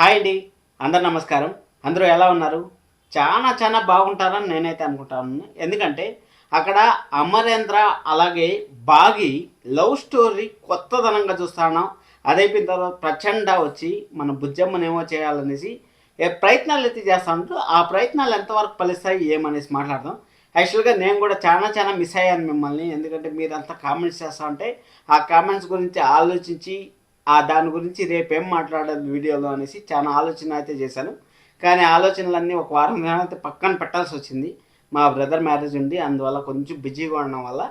Hi అండి. అందరు నమస్కారం. అందరూ ఎలా ఉన్నారు? చాలా బాగుంటారని నేనైతే అనుకుంటాను. ఎందుకంటే అక్కడ అమరేంద్ర అలాగే బాగి లవ్ స్టోరీ కొత్తదనంగా చూస్తున్నాం. అదైపోయిన తర్వాత ప్రచండ వచ్చి మన బుజ్జమ్మనేమో చేయాలనేసి ప్రయత్నాలు అయితే చేస్తా ఉంటారు. ఆ ప్రయత్నాలు ఎంతవరకు ఫలిస్తాయి ఏమనేసి మాట్లాడదాం. యాక్చువల్గా నేను కూడా చాలా మిస్ అయ్యాను మిమ్మల్ని. ఎందుకంటే మీరంతా కామెంట్స్ చేస్తా ఉంటే ఆ కామెంట్స్ గురించి ఆలోచించి దాని గురించి రేపేం మాట్లాడాలి వీడియోలో అనేసి చాలా ఆలోచన అయితే చేశాను. కానీ ఆలోచనలన్నీ ఒక వారం తర్వాత పక్కన పెట్టాల్సి వచ్చింది. మా బ్రదర్ మ్యారేజ్ ఉంది, అందువల్ల కొంచెం బిజీగా ఉండడం వల్ల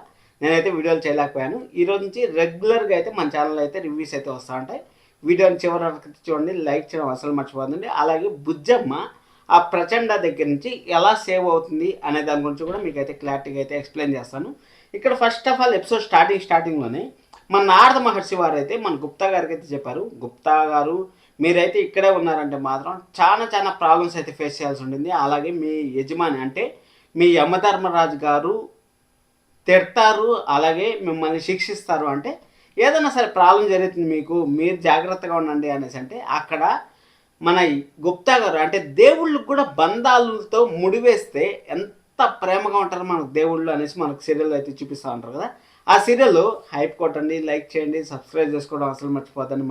నేనైతే వీడియోలు చేయలేకపోయాను. ఈరోజు నుంచి రెగ్యులర్గా అయితే మన ఛానల్ అయితే రివ్యూస్ అయితే వస్తూ ఉంటాయి. వీడియోని చివరి వరకు చూడండి, లైక్ చేయడం అసలు మర్చిపోతుంది. అలాగే బుజ్జమ్మ ఆ ప్రచండ దగ్గర నుంచి ఎలా సేవ్ అవుతుంది అనే దాని గురించి కూడా మీకు అయితే క్లారిటీగా అయితే ఎక్స్ప్లెయిన్ చేస్తాను. ఇక్కడ ఫస్ట్ ఆఫ్ ఆల్ ఎపిసోడ్ స్టార్టింగ్లోనే మన నారద మహర్షి వారు అయితే మన గుప్తా గారికి అయితే చెప్పారు, గుప్తా గారు మీరైతే ఇక్కడే ఉన్నారంటే మాత్రం చాలా ప్రాబ్లమ్స్ అయితే ఫేస్ చేయాల్సి ఉంటుంది. అలాగే మీ యజమాని అంటే మీ యమధర్మరాజు గారు తిడతారు, అలాగే మిమ్మల్ని శిక్షిస్తారు. అంటే ఏదైనా సరే ప్రాబ్లం జరుగుతుంది మీకు, మీరు జాగ్రత్తగా ఉండండి అనేసి అంటే అక్కడ మన గుప్తా గారు అంటే దేవుళ్ళకు కూడా బంధాలతో ముడివేస్తే ఎంత ప్రేమగా ఉంటారో మనకు దేవుళ్ళు అనేసి మనకు సీరియల్ అయితే చూపిస్తూ ఉంటారు కదా. ఆ సీరియల్ హైప్ కొట్టండి, లైక్ చేయండి, సబ్స్క్రైబ్ చేసుకోవడం అసలు మర్చిపోద్దని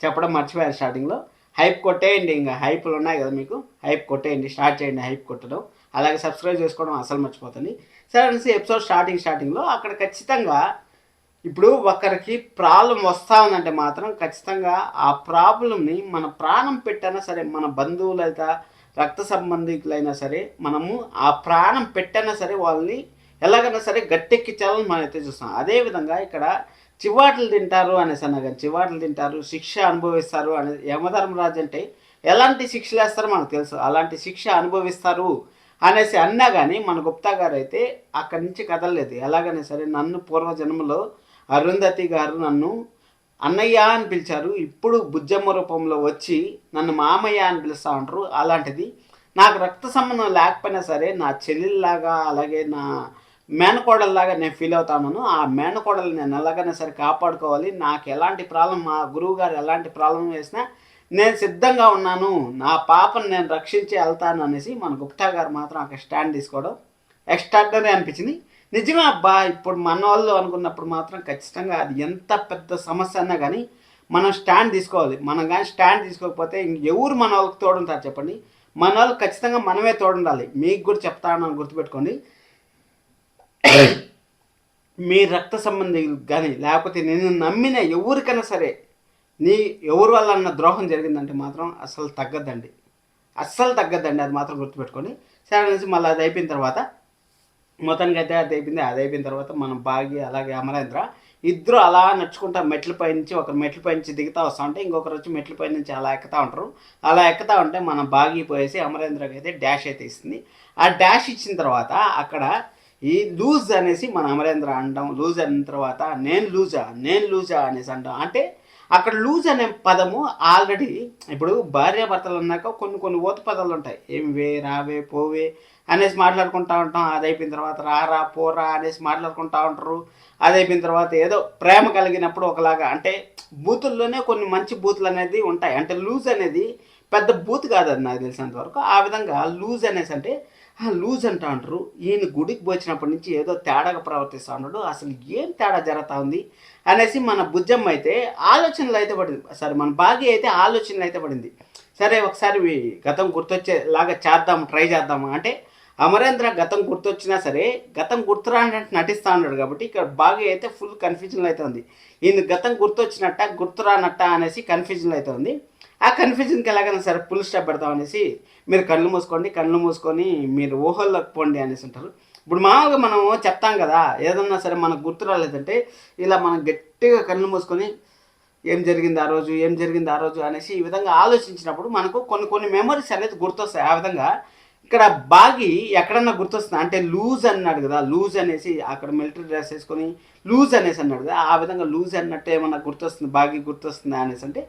చెప్పడం మర్చిపోయారు స్టార్టింగ్లో. హైప్ కొట్టేయండి, ఇంకా హైప్లు ఉన్నాయి కదా మీకు, హైప్ కొట్టేయండి, స్టార్ట్ చేయండి హైప్ కొట్టడం. అలాగే సబ్స్క్రైబ్ చేసుకోవడం అసలు మర్చిపోతుంది. సరే అనేసి ఎపిసోడ్ స్టార్టింగ్లో అక్కడ ఖచ్చితంగా ఇప్పుడు ఒకరికి ప్రాబ్లం వస్తూ ఉందంటే మాత్రం ఖచ్చితంగా ఆ ప్రాబ్లంని మన ప్రాణం పెట్టైనా సరే, మన బంధువులైతే రక్త సంబంధికులైనా సరే, మనము ఆ ప్రాణం పెట్టైనా సరే వాళ్ళని ఎలాగైనా సరే గట్టెక్కించాలని మనం అయితే చూస్తాం. అదేవిధంగా ఇక్కడ చివాట్లు తింటారు అనేసి అన్నా కానీ చివాట్లు తింటారు, శిక్ష అనుభవిస్తారు అనే యమధర్మరాజు అంటే ఎలాంటి శిక్షలు వేస్తారో మనకు తెలుసు. అలాంటి శిక్ష అనుభవిస్తారు అనేసి అన్నా కానీ మన గుప్తా గారు అయితే అక్కడి నుంచి కదలలేదు. ఎలాగైనా సరే నన్ను పూర్వజన్మలో అరుంధతి గారు నన్ను అన్నయ్య అని పిలిచారు, ఇప్పుడు బుజ్జమ్మ రూపంలో వచ్చి నన్ను మామయ్య అని పిలుస్తూ ఉంటారు. అలాంటిది నాకు రక్త సంబంధం లేకపోయినా సరే నా చెల్లెల్లాగా అలాగే నా మేనకోడల్లాగా నేను ఫీల్ అవుతాను. ఆ మేనకోడలు నేను ఎలాగైనా సరే కాపాడుకోవాలి, నాకు ఎలాంటి ప్రాబ్లం, మా గురువు గారు ఎలాంటి ప్రాబ్లం వేసినా నేను సిద్ధంగా ఉన్నాను, నా పాపను నేను రక్షించి వెళ్తాను అనేసి మన గుప్తా గారు మాత్రం అక్కడ స్టాండ్ తీసుకోవడం ఎక్స్ట్రాడనరీ అనిపించింది. నిజమే అబ్బా, ఇప్పుడు మన వాళ్ళు అనుకున్నప్పుడు మాత్రం ఖచ్చితంగా అది ఎంత పెద్ద సమస్య అన్నా కానీ మనం స్టాండ్ తీసుకోవాలి. మనం కానీ స్టాండ్ తీసుకోకపోతే ఎవరు మన వాళ్ళకి తోడుంటారు చెప్పండి? మన వాళ్ళు ఖచ్చితంగా మనమే తోడుండాలి. మీకు కూడా చెప్తాను గుర్తుపెట్టుకోండి, మీ రక్త సంబంధికులు కానీ లేకపోతే నేను నమ్మిన ఎవరికైనా సరే నీ ఎవరి వల్ల అన్న ద్రోహం జరిగిందంటే మాత్రం అస్సలు తగ్గద్దండి, అది మాత్రం గుర్తుపెట్టుకోండి. సరే అనేసి మళ్ళీ అది అయిపోయిన తర్వాత మొత్తానికి అయితే అది అయిపోయిన తర్వాత మనం బాగి అలాగే అమరేంద్ర ఇద్దరు అలా నడుచుకుంటా మెట్లపై నుంచి, ఒకరు మెట్లపై నుంచి దిగుతూ వస్తూ ఉంటే ఇంకొకరు వచ్చి మెట్లపై నుంచి అలా ఎక్కుతూ ఉంటారు. అలా ఎక్కుతూ ఉంటే మనం బాగి పోయేసి అమరేంద్రకి అయితే డాష్ అయితే ఇస్తుంది. ఆ డాష్ ఇచ్చిన తర్వాత అక్కడ ఈ లూజ్ అనేసి మన అమరేంద్ర అంటాం. లూజ్ అయిన తర్వాత నేను లూజా అనేసి అంటాం. అంటే అక్కడ లూజ్ అనే పదము ఆల్రెడీ ఇప్పుడు భార్యాభర్తలు అన్నాక కొన్ని ఓత పదాలు ఉంటాయి. ఏమి వే, రావే, పోవే అనేసి మాట్లాడుకుంటూ ఉంటాం. అది అయిపోయిన తర్వాత రారా, పోరా అనేసి మాట్లాడుకుంటూ ఉంటారు. అది అయిపోయిన తర్వాత ఏదో ప్రేమ కలిగినప్పుడు ఒకలాగా అంటే బూతుల్లోనే కొన్ని మంచి బూతులు అనేది ఉంటాయి. అంటే లూజ్ అనేది పెద్ద బూత్ కాదు, అది నాకు తెలిసినంత వరకు. ఆ విధంగా లూజ్ అనేసి అంటే లూజ్ అంటూ అంటారు. ఈయన గుడికి వచ్చినప్పటి నుంచి ఏదో తేడాగా ప్రవర్తిస్తూ ఉంటాడు, అసలు ఏం తేడా జరుగుతూ ఉంది అనేసి మన బుజ్జమ్మ అయితే ఆలోచనలు అయితే పడింది. సరే మన బాగి అయితే ఆలోచనలు అయితే పడింది. సరే ఒకసారి గతం గుర్తొచ్చేలాగా ట్రై చేద్దాము అంటే అమరేంద్ర గతం గుర్తొచ్చినా సరే గతం గుర్తురానట్టు నటిస్తూ ఉన్నాడు కాబట్టి ఇక్కడ బాగా అయితే ఫుల్ కన్ఫ్యూజన్లో అయితే ఉంది. ఈయన గతం గుర్తొచ్చినట్ట గుర్తురానట్ట అనేసి కన్ఫ్యూజన్లో అయితే ఉంది. ఆ కన్ఫ్యూజన్కి ఎలాగైనా సరే ఫుల్ స్టాప్ పెడతాం అనేసి మీరు కళ్ళు మూసుకొని మీరు ఊహల్లోకి పోండి అనేసి ఉంటారు. ఇప్పుడు మామూలుగా మనం చెప్తాం కదా, ఏదన్నా సరే మనకు గుర్తు రాలేదంటే ఇలా మనం గట్టిగా కళ్ళు మూసుకొని ఏం జరిగింది ఆ రోజు అనేసి ఈ విధంగా ఆలోచించినప్పుడు మనకు కొన్ని మెమరీస్ అనేది గుర్తొస్తాయి. ఆ విధంగా ఇక్కడ బాగి ఎక్కడన్నా గుర్తొస్తుంది అంటే లూజ్ అన్నాడు కదా, లూజ్ అనేసి అక్కడ మిలిటరీ డ్రెస్ వేసుకొని లూజ్ అనేసి అన్నాడు కదా, ఆ విధంగా లూజ్ అన్నట్టు ఏమన్నా గుర్తొస్తుంది, బాగి గుర్తొస్తుంది అనేసి అంటే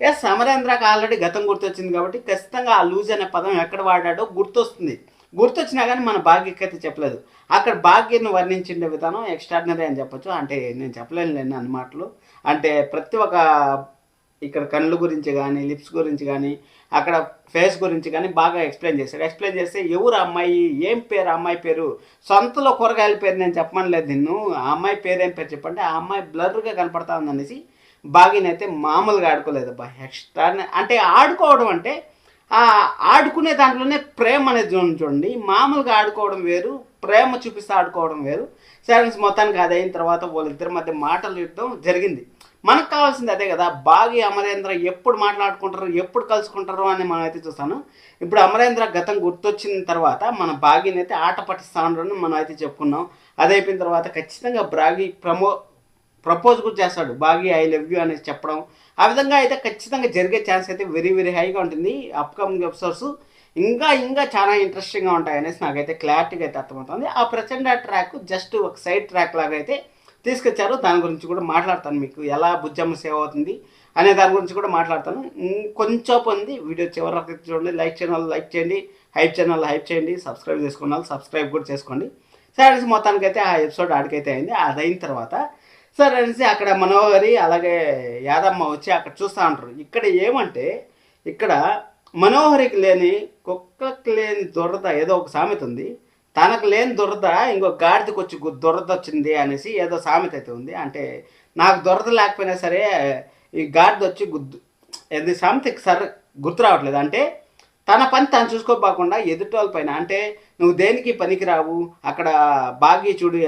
ఎస్ అమరేంద్రకి ఆల్రెడీ గతం గుర్తొచ్చింది కాబట్టి ఖచ్చితంగా ఆ లూజ్ అనే పదం ఎక్కడ వాడాడో గుర్తొస్తుంది. గుర్తొచ్చినా కానీ మన భాగ్యకి అయితే చెప్పలేదు. అక్కడ భాగ్యను వర్ణించిండే విధానం ఎక్స్ట్రాడినరీ అని చెప్పొచ్చు. అంటే నేను చెప్పలేను అన్ని మాటలు. అంటే ప్రతి ఒక్క ఇక్కడ కళ్ళు గురించి కానీ లిప్స్ గురించి కానీ అక్కడ ఫేస్ గురించి కానీ బాగా ఎక్స్ప్లెయిన్ చేశాడు. ఎక్స్ప్లెయిన్ చేస్తే ఎవరు అమ్మాయి, ఏం పేరు అమ్మాయి పేరు, సొంతలో కూరగాయల పేరు నేను చెప్పమనలేదు నిన్ను, ఆ అమ్మాయి పేరు ఏం పేరు చెప్పంటే ఆ అమ్మాయి బ్లర్గా కనపడతా ఉందనేసి బాగినైతే మామూలుగా ఆడుకోలేదు అబ్బా, ఎక్స్ట్రా. అంటే ఆడుకోవడం అంటే ఆ ఆడుకునే దాంట్లోనే ప్రేమ అనేది చూడండి. మామూలుగా ఆడుకోవడం వేరు, ప్రేమ చూపిస్తే ఆడుకోవడం వేరు. సైలెన్స్ మొత్తానికి అది అయిన తర్వాత వాళ్ళిద్దరి మధ్య మాటలు యుద్ధం జరిగింది. మనకు కావాల్సింది అదే కదా, బాగి అమరేంద్ర ఎప్పుడు మాట్లాడుకుంటారు, ఎప్పుడు కలుసుకుంటారు అని మనం అయితే చూస్తాను. ఇప్పుడు అమరేంద్ర గతం గుర్తొచ్చిన తర్వాత మన బాగిని అయితే ఆట పట్టిస్తా ఉండని మనం అయితే చెప్పుకున్నాం. అది అయిపోయిన తర్వాత ఖచ్చితంగా బాగి ప్రపోజ్ కూడా చేస్తాడు, బాగి ఐ లవ్ యూ అనేసి చెప్పడం. ఆ విధంగా అయితే ఖచ్చితంగా జరిగే ఛాన్స్ అయితే వెరీ వెరీ హైగా ఉంటుంది. అప్కమింగ్ ఎపిసోడ్స్ ఇంకా ఇంకా చాలా ఇంట్రెస్టింగ్గా ఉంటాయి అనేసి నాకైతే క్లారిటీగా అయితే అర్థమవుతుంది. ఆ ప్రచండ ట్రాక్ జస్ట్ ఒక సైడ్ ట్రాక్ లాగా అయితే తీసుకొచ్చారు. దాని గురించి కూడా మాట్లాడతాను, మీకు ఎలా బుజ్జమ్మ సేవ్ అవుతుంది అనే దాని గురించి కూడా మాట్లాడతాను. కొంచెం ఉంది వీడియో చివరికి చూడండి. లైక్ చేయండి, హైప్ ఛానల్ హైప్ చేయండి, సబ్స్క్రైబ్ చేసుకున్న వాళ్ళు సబ్స్క్రైబ్ కూడా చేసుకోండి. సరే మొత్తానికైతే ఆ ఎపిసోడ్ ఆడికైతే అయింది. అది అయిన తర్వాత సరే అనేసి అక్కడ మనోహరి అలాగే యాదమ్మ వచ్చి అక్కడ చూస్తూ ఉంటారు. ఇక్కడ ఏమంటే ఇక్కడ మనోహరికి లేని కుక్కకి లేని దురద ఏదో ఒక సామెత ఉంది, తనకు లేని దురద ఇంకో గాడిదకి వచ్చి దురద వచ్చింది అనేసి ఏదో సామెత అయితే ఉంది. అంటే నాకు దురద లేకపోయినా సరే ఈ గాడిద వచ్చి ఏది సామెతకి సరే గుర్తు రావట్లేదు. అంటే తన పని తను చూసుకోపోకుండా ఎదుటోళ్ళ పైన, అంటే నువ్వు దేనికి పనికిరావు అక్కడ బాగి చూడు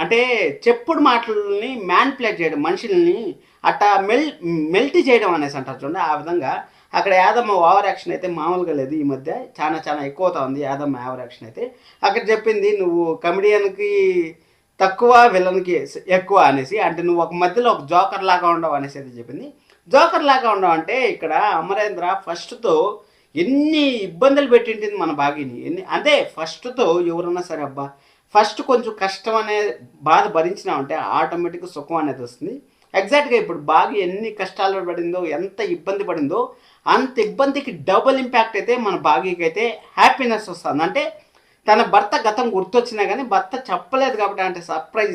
అంటే చెప్పుడు మాటలని మ్యాన్ప్లేట్ చేయడం, మనుషుల్ని అట్టా మెల్టీ చేయడం అనేసి అంటారు చూడండి. ఆ విధంగా అక్కడ యాదమ్మ ఓవర్ యాక్షన్ అయితే మామూలుగా లేదు. ఈ మధ్య చాలా చాలా ఎక్కువ అవుతా ఉంది యాదమ్మ ఓవర్ యాక్షన్ అయితే. అక్కడ చెప్పింది నువ్వు కమెడియన్కి తక్కువ విలన్కి ఎక్కువ అనేసి, అంటే నువ్వు ఒక మధ్యలో ఒక జోకర్ లాగా ఉండవు అనేసి అయితే చెప్పింది. జోకర్ లాగా ఉండవు అంటే ఇక్కడ అమరేంద్ర ఫస్ట్తో ఎన్ని ఇబ్బందులు పెట్టింటుంది మన బాగిని, అంటే ఫస్ట్తో ఎవరన్నా సరే అబ్బా ఫస్ట్ కొంచెం కష్టం అనే బాధ భరించినామంటే ఆటోమేటిక్గా సుఖం అనేది వస్తుంది. ఎగ్జాక్ట్గా ఇప్పుడు బాగా ఎన్ని కష్టాలు పడిందో, ఎంత ఇబ్బంది పడిందో అంత ఇబ్బందికి డబుల్ ఇంపాక్ట్ అయితే మన బాగీకి అయితే హ్యాపీనెస్ వస్తుంది. అంటే తన భర్త గతం గుర్తొచ్చినా కానీ భర్త చెప్పలేదు కాబట్టి అంటే సర్ప్రైజ్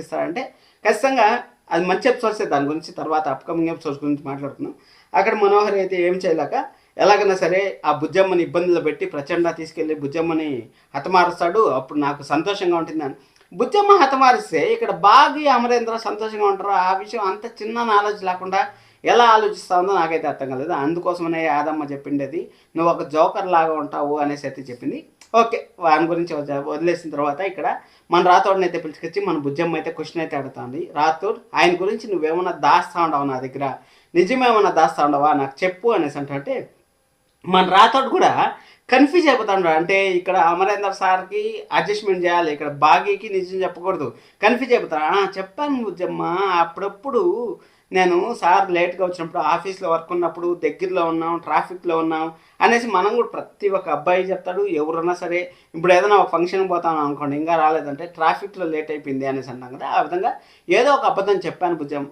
ఇస్తాడంటే ఖచ్చితంగా అది మంచి ఎపిసోడ్సే. దాని గురించి తర్వాత అప్కమింగ్ ఎపిసోడ్స్ గురించి మాట్లాడుతున్నాం. అక్కడ మనోహర్ అయితే ఏం చేయలేక ఎలాగైనా సరే ఆ బుజ్జమ్మని ఇబ్బందులు పెట్టి ప్రచండ తీసుకెళ్ళి బుజ్జమ్మని హతమారుస్తాడు. అప్పుడు నాకు సంతోషంగా ఉంటుందని బుజ్జమ్మ హతమారిస్తే ఇక్కడ బాగా అమరేంద్ర సంతోషంగా ఉంటారు. ఆ విషయం అంత చిన్న నాలెడ్జ్ లేకుండా ఎలా ఆలోచిస్తా ఉందో నాకైతే అర్థం కాలేదు. అందుకోసమనే యాదమ్మ చెప్పిండేది నువ్వు ఒక జోకర్ లాగా ఉంటావు అనేసి అయితే చెప్పింది. ఓకే, వాని గురించి వదిలేసిన తర్వాత ఇక్కడ మన రాతోడిని అయితే పిలుచుకొచ్చి మన బుజ్జమ్మ అయితే క్వశ్చన్ అయితే అడుగుతుంది. రాతోడు ఆయన గురించి నువ్వేమన్నా దాస్తా ఉండవు, నా దగ్గర నిజమేమన్నా దాస్తా ఉండవా నాకు చెప్పు అనేసి అంటే మన రాతోడు కూడా కన్ఫ్యూజ్ అయిపోతాడు. అంటే ఇక్కడ అమరేందర్ సార్కి అడ్జస్ట్మెంట్ చేయాలి, ఇక్కడ బాగీకి నిజం చెప్పకూడదు, కన్ఫ్యూజ్ అయిపోతాడు. చెప్పాను బుజ్జమ్మ, అప్పుడప్పుడు నేను సార్ లేట్గా వచ్చినప్పుడు ఆఫీస్లో వర్క్ ఉన్నప్పుడు దగ్గరలో ఉన్నాం, ట్రాఫిక్లో ఉన్నాం అనేసి మనం కూడా ప్రతి ఒక్క అబ్బాయి చెప్తాడు. ఎవరన్నా సరే ఇప్పుడు ఏదైనా ఒక ఫంక్షన్కి పోతాను అనుకోండి, ఇంకా రాలేదంటే ట్రాఫిక్లో లేట్ అయిపోయింది అనేసి అంటాం కదా. ఆ విధంగా ఏదో ఒక అబద్ధం చెప్పాను బుజ్జమ్మ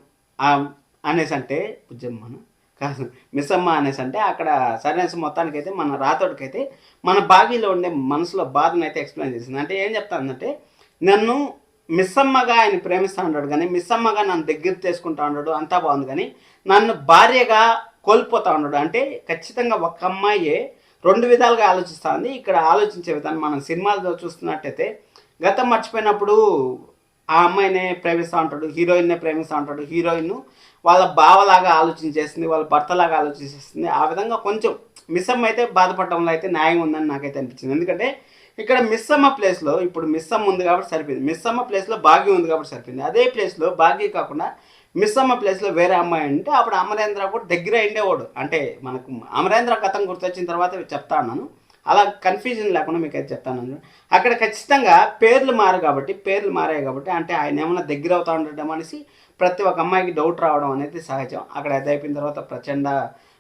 అనేసి అంటే బుజ్జమ్మను కాదు మిస్ అమ్మ అనేసి అంటే అక్కడ సరైన మొత్తానికైతే మన రాతోడికైతే మన బాగీలో ఉండే మనసులో బాధను అయితే ఎక్స్ప్లెయిన్ చేసింది. అంటే ఏం చెప్తానంటే నన్ను మిస్ అమ్మగా ఆయన ప్రేమిస్తూ ఉంటాడు, కానీ మిస్ అమ్మగా నన్ను దగ్గర తీసుకుంటా ఉన్నాడు, అంతా బాగుంది, కానీ నన్ను భార్యగా కోల్పోతూ ఉన్నాడు. అంటే ఖచ్చితంగా ఒక అమ్మాయే రెండు విధాలుగా ఆలోచిస్తూ ఉంది. ఇక్కడ ఆలోచించే విధానం మనం సినిమాల్లో చూస్తున్నట్టయితే గతం మర్చిపోయినప్పుడు ఆ అమ్మాయినే ప్రేమిస్తూ ఉంటాడు, హీరోయిన్నే ప్రేమిస్తూ ఉంటాడు, హీరోయిన్ వాళ్ళ బావలాగా ఆలోచించేస్తుంది, వాళ్ళ భర్తలాగా ఆలోచించేస్తుంది. ఆ విధంగా కొంచెం మిస్ అమ్మ అయితే బాధపడడంలో అయితే న్యాయం ఉందని నాకైతే అనిపించింది. ఎందుకంటే ఇక్కడ మిస్ అమ్మ ప్లేస్లో ఇప్పుడు మిస్ అమ్మ ఉంది కాబట్టి సరిపోయింది, మిస్ అమ్మ ప్లేస్లో భాగ్యం ఉంది కాబట్టి సరిపోయింది. అదే ప్లేస్లో భాగ్యం కాకుండా మిస్ అమ్మ ప్లేస్లో వేరే అమ్మాయి అంటే అప్పుడు అమరేంద్ర కూడా దగ్గర అయిండేవాడు. అంటే మనకు అమరేంద్ర గతం గుర్తొచ్చిన తర్వాత చెప్తా ఉన్నాను, అలా కన్ఫ్యూజన్ లేకుండా మీకు అయితే చెప్తాను. అక్కడ ఖచ్చితంగా పేర్లు మారాయి కాబట్టి అంటే ఆయన ఏమైనా దగ్గర అవుతా ఉండడం అనేసి ప్రతి ఒక్క అమ్మాయికి డౌట్ రావడం అనేది సహజం. అక్కడ అది అయిపోయిన తర్వాత ప్రచండ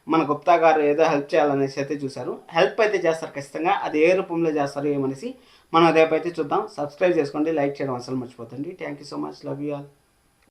మన గుప్తా గారు ఏదో హెల్ప్ చేయాలనేసి అయితే చూశారు. హెల్ప్ అయితే చేస్తారు ఖచ్చితంగా, అది ఏ రూపంలో చేస్తారు ఏమనేసి మనం రేపైతే చూద్దాం. సబ్స్క్రైబ్ చేసుకోండి, లైక్ చేయడం అసలు మర్చిపోతుంది. Thank you so much, love you all.